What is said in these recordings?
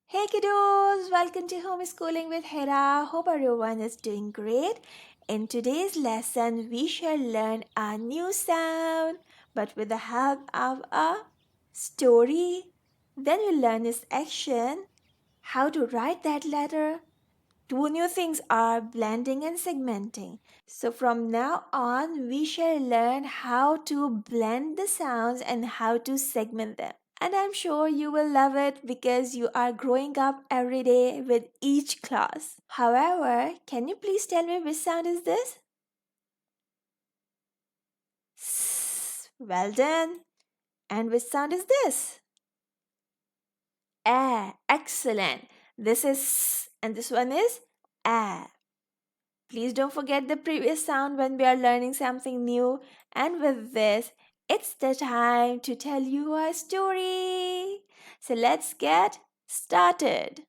Hey kiddos, welcome to Homeschooling with Hira. Hope everyone is doing great. In today's lesson, we shall learn a new sound, but with the help of a story. Then we'll learn its action, how to write that letter. Two new things are blending and segmenting. So from now on, we shall learn how to blend the sounds and how to segment them. And I'm sure you will love it because you are growing up every day with each class. However, can you please tell me which sound is this? S. Well done. And which sound is this? Excellent. This is S and this one is A. Please don't forget the previous sound when we are learning something new. And with this, it's the time to tell you a story. So let's get started.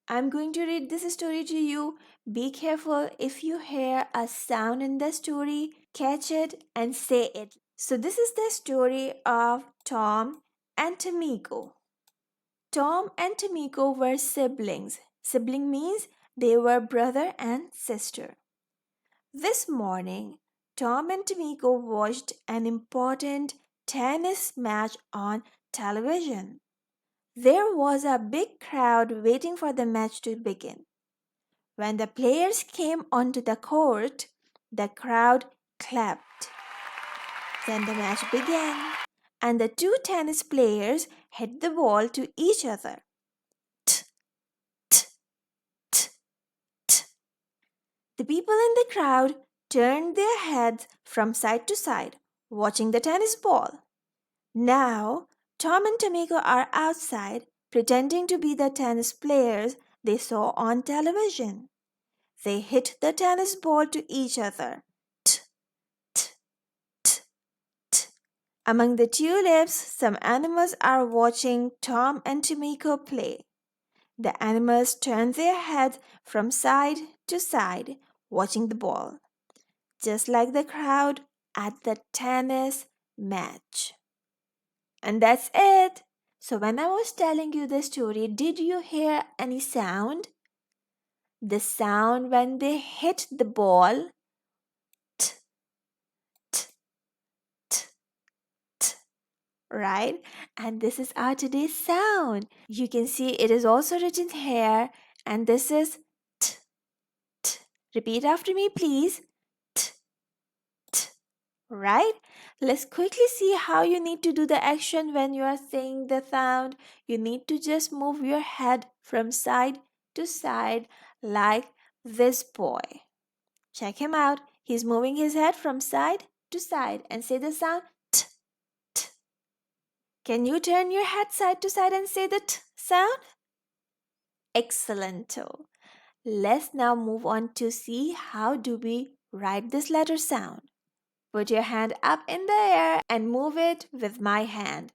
I'm going to read this story to you. Be careful if you hear a sound in the story, catch it and say it. So, this is the story of Tom and Tomiko. Tom and Tomiko were siblings. Sibling means they were brother and sister. This morning, Tom and Tomiko watched an important tennis match on television. There was a big crowd waiting for the match to begin. When the players came onto the court, the crowd clapped. Then the match began, and the two tennis players hit the ball to each other. T, t, t, t. The people in the crowd turned their heads from side to side, watching the tennis ball. Now, Tom and Tomiko are outside, pretending to be the tennis players they saw on television. They hit the tennis ball to each other. T, t, t, t. Among the tulips, some animals are watching Tom and Tomiko play. The animals turn their heads from side to side, watching the ball, just like the crowd at the tennis match. And that's it. So, when I was telling you the story, did you hear any sound? The sound when they hit the ball. T, t, t, t, right? And this is our today's sound. You can see it is also written here, and this is t, t. Repeat after me, please. T, t, right? Let's quickly see how you need to do the action when you are saying the sound. You need to just move your head from side to side like this boy. Check him out. He's moving his head from side to side and say the sound t, t. Can you turn your head side to side and say the t sound? Excellento. Let's now move on to see how do we write this letter sound. Put your hand up in the air and move it with my hand.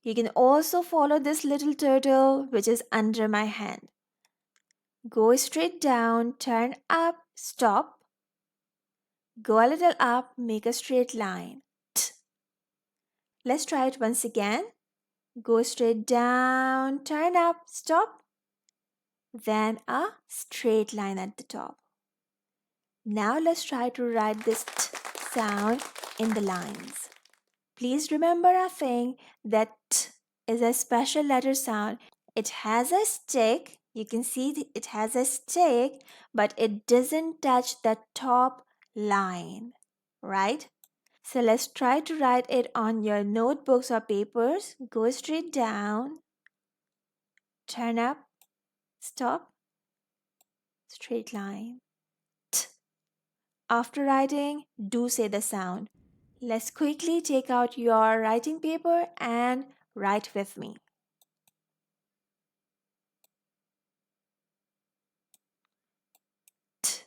You can also follow this little turtle which is under my hand. Go straight down, turn up, stop. Go a little up, make a straight line. T. Let's try it once again. Go straight down, turn up, stop. Then a straight line at the top. Now let's try to write this t sound in the lines. Please remember a thing that t is a special letter sound. It has a stick. You can see it has a stick, but it doesn't touch the top line, right? So let's try to write it on your notebooks or papers. Go straight down, turn up, stop, straight line. T. After writing, do say the sound. Let's quickly take out your writing paper and write with me. T,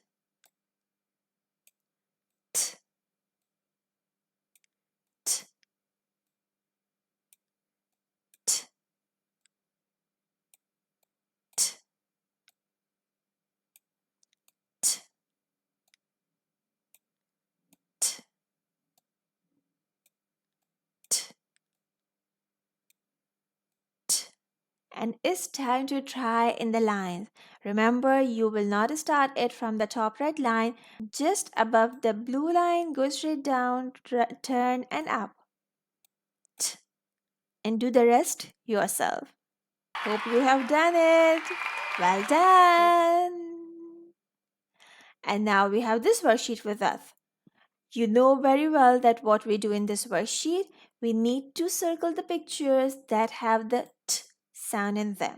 t, t, t, t, t, t, t. And it's time to try in the lines. Remember, you will not start it from the top red line. Just above the blue line, go straight down, turn and up. T. And do the rest yourself. Hope you have done it. Well done. And now we have this worksheet with us. You know very well that what we do in this worksheet, we need to circle the pictures that have the t sound in them.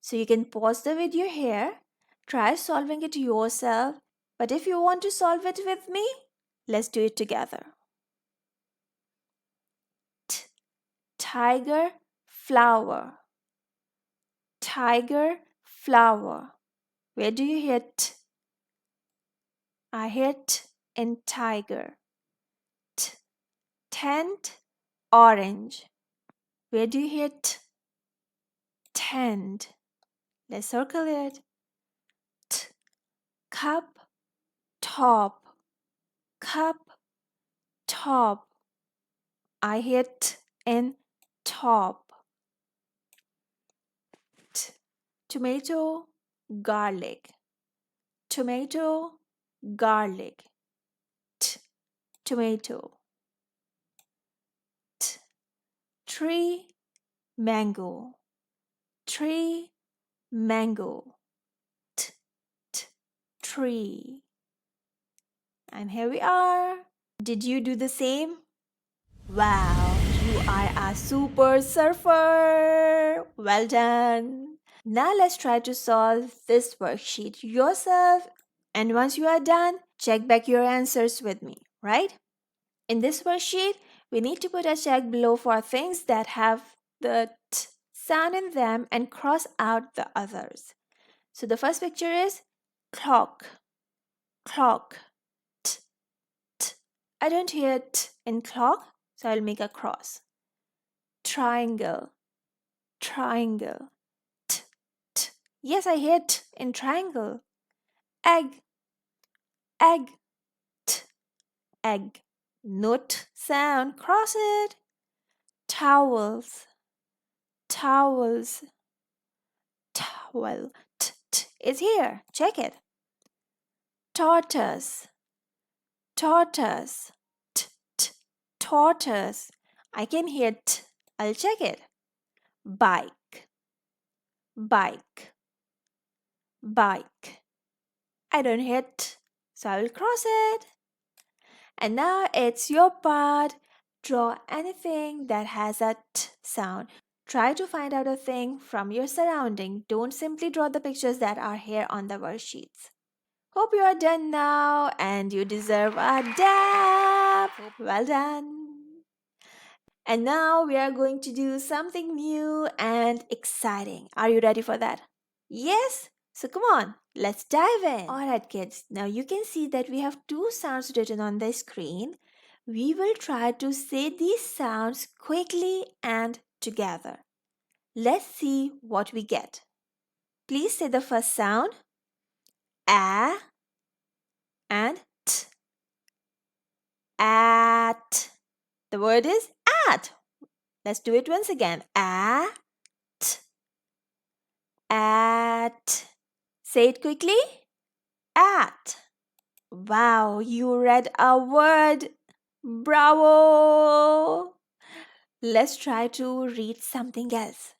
So you can pause the video here, try solving it yourself, but if you want to solve it with me, let's do it together. T, tiger, flower. Tiger, flower. Where do you hear t? I hear t in tiger. T, tent, orange. Where do you hear t? Tent. Let's circle it. T, cup, top. Cup, top. I hear t in top. T, tomato, garlic. Tomato, garlic. T, tomato. T, tree, mango. Tree, mango. T, t, tree. And here we are. Did you do the same? Wow, you are a super surfer. Well done. Now let's try to solve this worksheet yourself. And once you are done, check back your answers with me, right? In this worksheet, we need to put a check below for things that have the t sound in them and cross out the others. So the first picture is clock, clock, t, t. I don't hear t in clock, so I'll make a cross. Triangle, triangle, t, t. Yes, I hear t in triangle. Egg, egg, t, egg. No t sound, cross it. Towels, towels, towel, t, t is here, check it. Tortoise, tortoise, t, t, tortoise. I can hear t, I'll check it. Bike, bike, bike. I don't hear t, so I will cross it. And now it's your part. Draw anything that has a t sound. Try to find out a thing from your surrounding. Don't simply draw the pictures that are here on the worksheets. Hope you are done now and you deserve a dab. Well done. And now we are going to do something new and exciting. Are you ready for that? Yes? So come on, let's dive in. Alright kids, now you can see that we have two sounds written on the screen. We will try to say these sounds quickly and together. Let's see what we get. Please say the first sound. A and t. At. The word is at. Let's do it once again. At. At. Say it quickly. At. Wow, you read a word. Bravo! Let's try to read something else.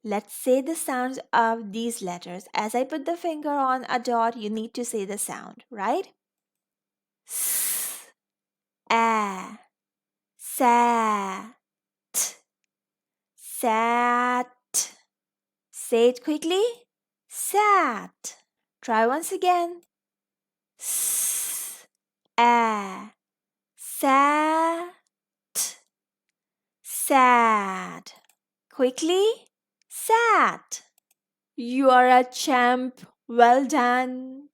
Let's say the sounds of these letters. As I put the finger on a dot, you need to say the sound, right? S, a, sat, sat. Say it quickly. Sat. Try once again. S, a, sat, sad. Quickly. Sat. You are a champ. Well done.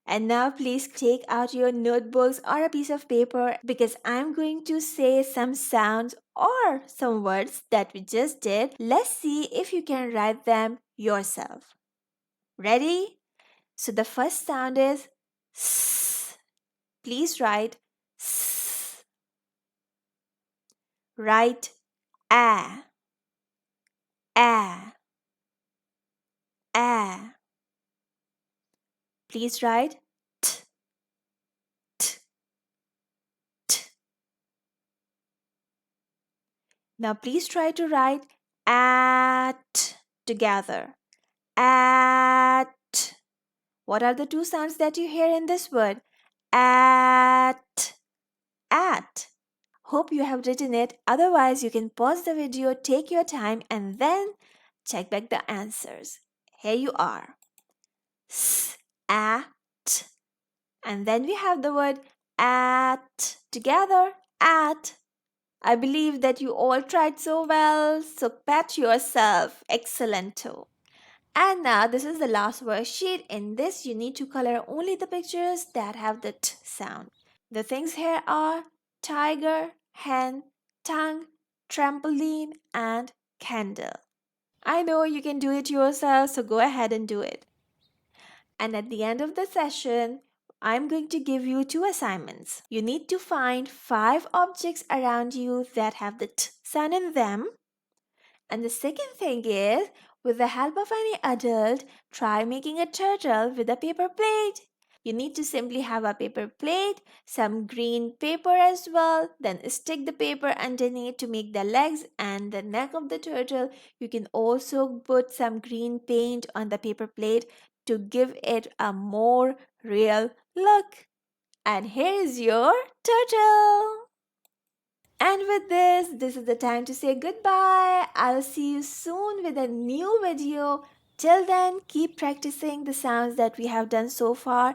And now please take out your notebooks or a piece of paper because I'm going to say some sounds or some words that we just did. Let's see if you can write them yourself. Ready? So the first sound is S. Please write S. Write A. A. A. Please write T. T. T. Now please try to write at together. At. What are the two sounds that you hear in this word? At. At. Hope you have written it. Otherwise, you can pause the video, take your time, and then check back the answers. Here you are. S, at. And then we have the word at together. At. I believe that you all tried so well, so pat yourself. Excellent too. And now this is the last worksheet. In this, you need to color only the pictures that have the T sound. The things here are tiger, hen, tongue, trampoline, and candle. I know you can do it yourself, so go ahead and do it. And at the end of the session, I'm going to give you two assignments. You need to find 5 objects around you that have the T sound in them. And the second thing is, with the help of any adult, try making a turtle with a paper plate. You need to simply have a paper plate, some green paper as well, then stick the paper underneath to make the legs and the neck of the turtle. You can also put some green paint on the paper plate to give it a more real look. And here is your turtle. And with this is the time to say goodbye. I'll see you soon with a new video. Till then, keep practicing the sounds that we have done so far.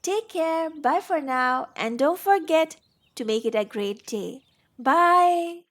Take care, bye for now, and don't forget to make it a great day. Bye.